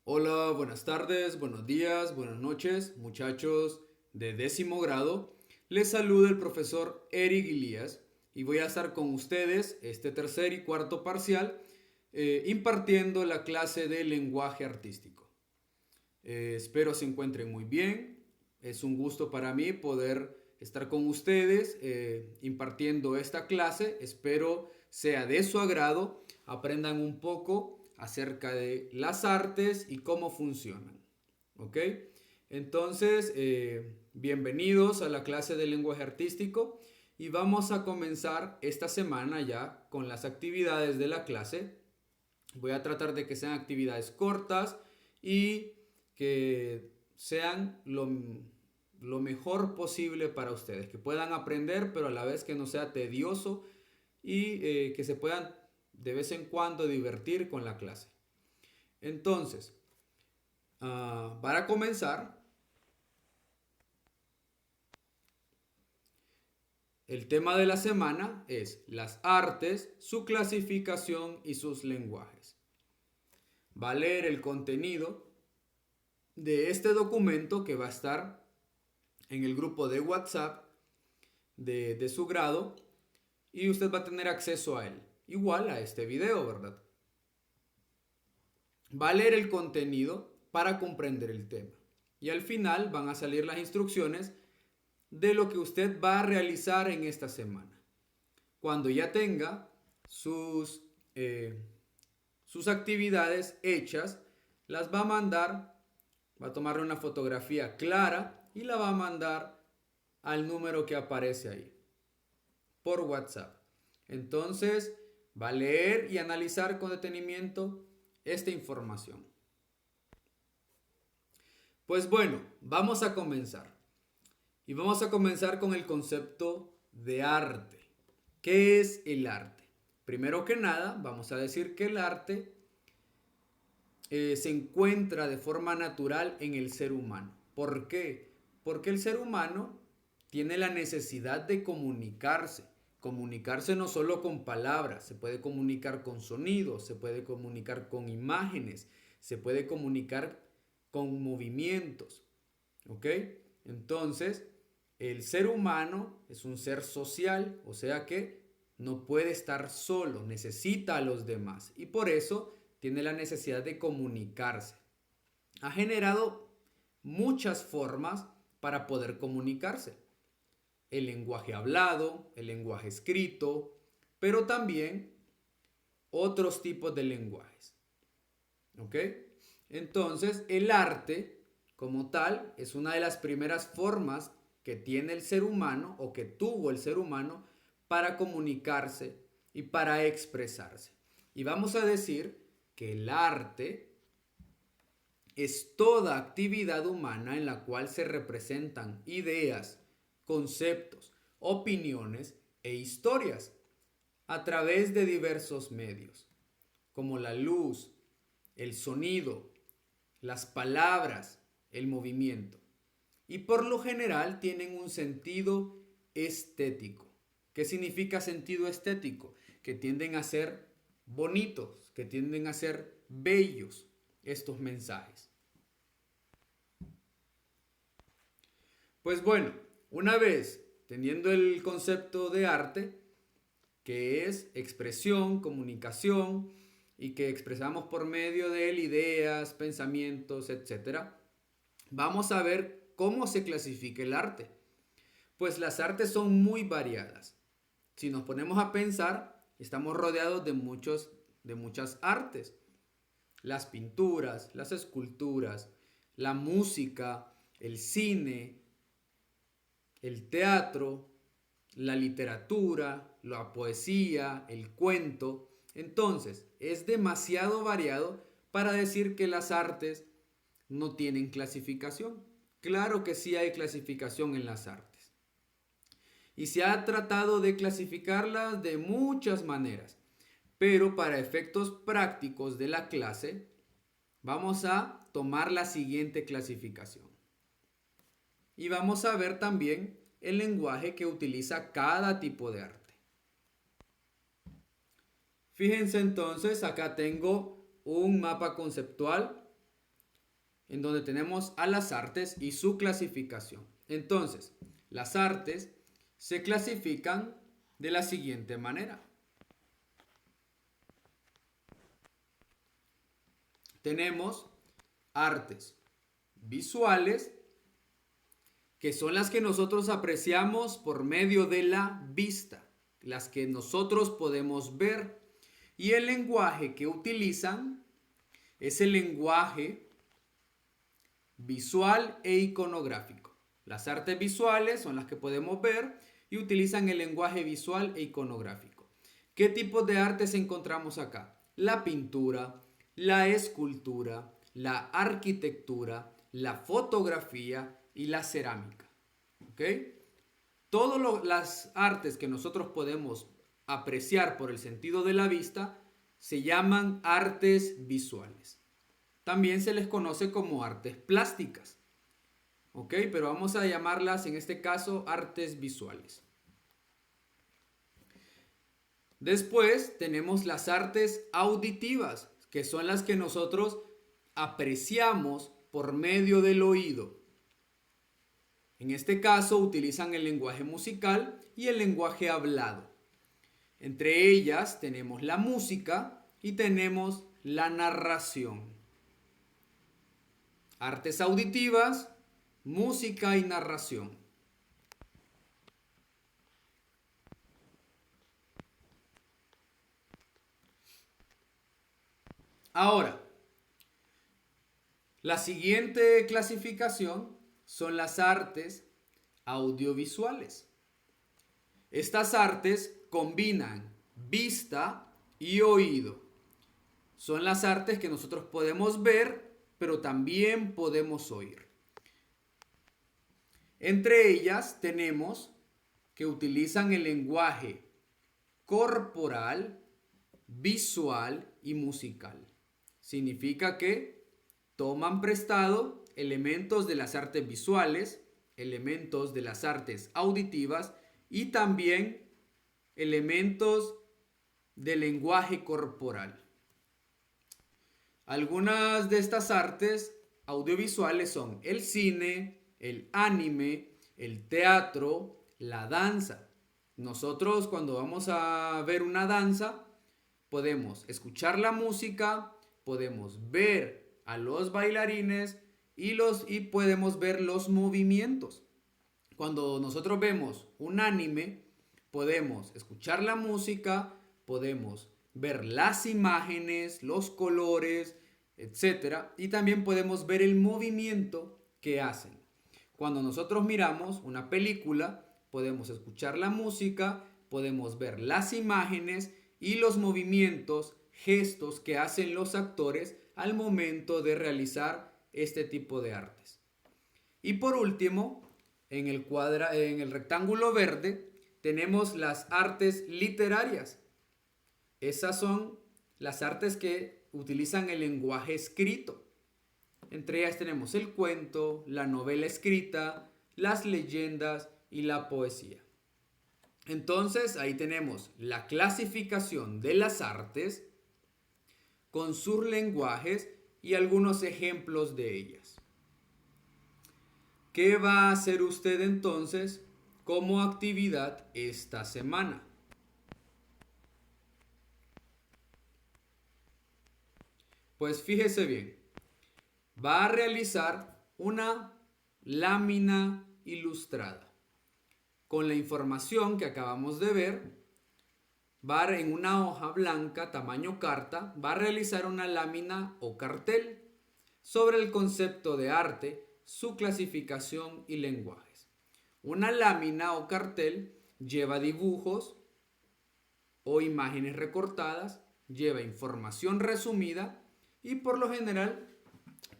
Hola, buenas tardes, buenos días, buenas noches, muchachos de 10.º grado. Les saluda el profesor Eric Ilías y voy a estar con ustedes este tercer y cuarto parcial impartiendo la clase de lenguaje artístico. Espero se encuentren muy bien. Es un gusto para mí poder estar con ustedes impartiendo esta clase. Espero sea de su agrado, aprendan un poco acerca de las artes y cómo funcionan. ¿Ok? Entonces, bienvenidos a la clase de lenguaje artístico y vamos a comenzar esta semana ya con las actividades de la clase. Voy a tratar de que sean actividades cortas y que sean lo mejor posible para ustedes, que puedan aprender, pero a la vez que no sea tedioso y que se puedan de vez en cuando divertir con la clase. Entonces, para comenzar, el tema de la semana es las artes, su clasificación y sus lenguajes. Va a leer el contenido de este documento que va a estar en el grupo de WhatsApp de su grado y usted va a tener acceso a él. Igual a este video, ¿verdad? Va a leer el contenido para comprender el tema. Y al final van a salir las instrucciones de lo que usted va a realizar en esta semana. Cuando ya tenga eh, sus actividades hechas, las va a mandar, va a tomarle una fotografía clara y la va a mandar al número que aparece ahí por WhatsApp. Entonces va a leer y analizar con detenimiento esta información. Pues bueno, vamos a comenzar. Y vamos a comenzar con el concepto de arte. ¿Qué es el arte? Primero que nada, vamos a decir que el arte se encuentra de forma natural en el ser humano. ¿Por qué? Porque el ser humano tiene la necesidad de comunicarse. Comunicarse no solo con palabras, se puede comunicar con sonidos, se puede comunicar con imágenes, se puede comunicar con movimientos. ¿Ok? Entonces, el ser humano es un ser social, o sea que no puede estar solo, necesita a los demás y por eso tiene la necesidad de comunicarse. Ha generado muchas formas para poder comunicarse. El lenguaje hablado, el lenguaje escrito, pero también otros tipos de lenguajes. ¿Ok? Entonces, el arte como tal es una de las primeras formas que tiene el ser humano o que tuvo el ser humano para comunicarse y para expresarse. Y vamos a decir que el arte es toda actividad humana en la cual se representan ideas, conceptos, opiniones e historias a través de diversos medios, como la luz, el sonido, las palabras, el movimiento. Y por lo general tienen un sentido estético. ¿Qué significa sentido estético? Que tienden a ser bonitos, que tienden a ser bellos estos mensajes. Pues bueno, una vez teniendo el concepto de arte, que es expresión, comunicación, y que expresamos por medio de él ideas, pensamientos, etcétera, vamos a ver cómo se clasifica el arte. Pues las artes son muy variadas. Si nos ponemos a pensar, estamos rodeados de muchas artes. Las pinturas, las esculturas, la música, el cine, el teatro, la literatura, la poesía, el cuento. Entonces, es demasiado variado para decir que las artes no tienen clasificación. Claro que sí hay clasificación en las artes. Y se ha tratado de clasificarlas de muchas maneras. Pero para efectos prácticos de la clase, vamos a tomar la siguiente clasificación. Y vamos a ver también el lenguaje que utiliza cada tipo de arte. Fíjense entonces, acá tengo un mapa conceptual en donde tenemos a las artes y su clasificación. Entonces, las artes se clasifican de la siguiente manera. Tenemos artes visuales, que son las que nosotros apreciamos por medio de la vista, las que nosotros podemos ver. Y el lenguaje que utilizan es el lenguaje visual e iconográfico. Las artes visuales son las que podemos ver y utilizan el lenguaje visual e iconográfico. ¿Qué tipos de artes encontramos acá? La pintura, la escultura, la arquitectura, la fotografía y la cerámica. ¿Ok? Todas las artes que nosotros podemos apreciar por el sentido de la vista se llaman artes visuales. También se les conoce como artes plásticas. ¿Ok? Pero vamos a llamarlas en este caso artes visuales. Después tenemos las artes auditivas, que son las que nosotros apreciamos por medio del oído. En este caso utilizan el lenguaje musical y el lenguaje hablado. Entre ellas tenemos la música y tenemos la narración. Artes auditivas, música y narración. Ahora, la siguiente clasificación son las artes audiovisuales. Estas artes combinan vista y oído. Son las artes que nosotros podemos ver, pero también podemos oír. Entre ellas tenemos que utilizan el lenguaje corporal, visual y musical. Significa que toman prestado elementos de las artes visuales, elementos de las artes auditivas y también elementos del lenguaje corporal. Algunas de estas artes audiovisuales son el cine, el anime, el teatro, la danza. Nosotros cuando vamos a ver una danza podemos escuchar la música, podemos ver a los bailarines y podemos ver los movimientos. Cuando nosotros vemos un anime, podemos escuchar la música, podemos ver las imágenes, los colores, etcétera, y también podemos ver el movimiento que hacen. Cuando nosotros miramos una película, podemos escuchar la música, podemos ver las imágenes y los movimientos, gestos que hacen los actores al momento de realizar este tipo de artes. Y por último, en el rectángulo verde tenemos las artes literarias. Esas son las artes que utilizan el lenguaje escrito. Entre ellas tenemos el cuento, la novela escrita, las leyendas y la poesía. Entonces ahí tenemos la clasificación de las artes con sus lenguajes y algunos ejemplos de ellas. ¿Qué va a hacer usted entonces como actividad esta semana? Pues fíjese bien, va a realizar una lámina ilustrada. Con la información que acabamos de ver, va en una hoja blanca tamaño carta, va a realizar una lámina o cartel sobre el concepto de arte, su clasificación y lenguajes. Una lámina o cartel lleva dibujos o imágenes recortadas, lleva información resumida y por lo general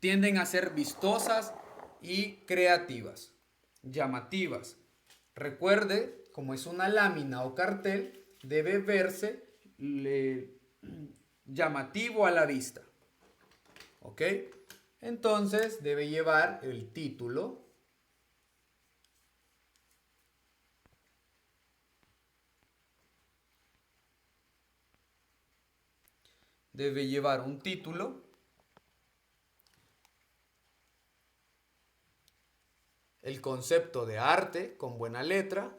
tienden a ser vistosas y creativas, llamativas. Recuerde, como es una lámina o cartel, debe verse llamativo a la vista. ¿Ok? Entonces debe llevar el título, debe llevar un título, El concepto de arte con buena letra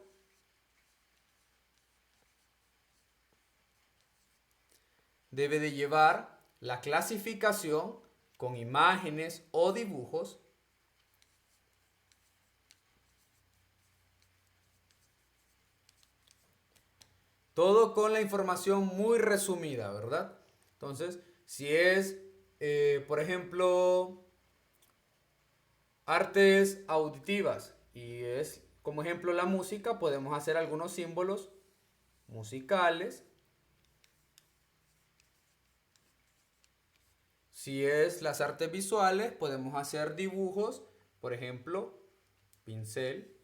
debe de llevar la clasificación con imágenes o dibujos todo con la información muy resumida, ¿verdad? Entonces, si es, por ejemplo, artes auditivas y es como ejemplo la música, podemos hacer algunos símbolos musicales. Si es las artes visuales, podemos hacer dibujos, por ejemplo, pincel.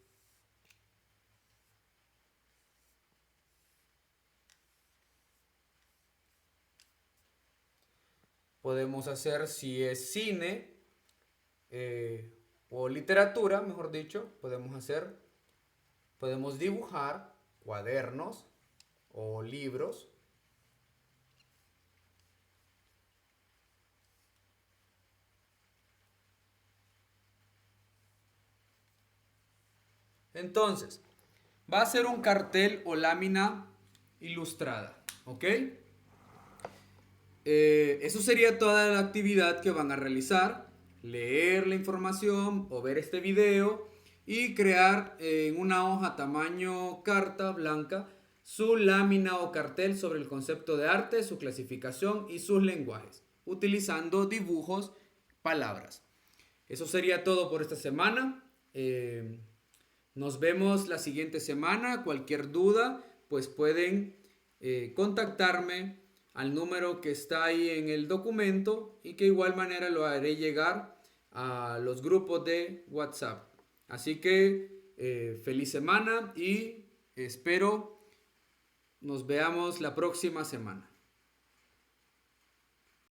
Podemos hacer, si es cine o literatura, mejor dicho, podemos dibujar cuadernos o libros. Entonces, va a ser un cartel o lámina ilustrada, ¿ok? Eso sería toda la actividad que van a realizar, leer la información o ver este video y crear en una hoja tamaño carta blanca su lámina o cartel sobre el concepto de arte, su clasificación y sus lenguajes, utilizando dibujos, palabras. Eso sería todo por esta semana. Nos vemos la siguiente semana. Cualquier duda, pues pueden contactarme al número que está ahí en el documento y que de igual manera lo haré llegar a los grupos de WhatsApp. Así que feliz semana y espero nos veamos la próxima semana.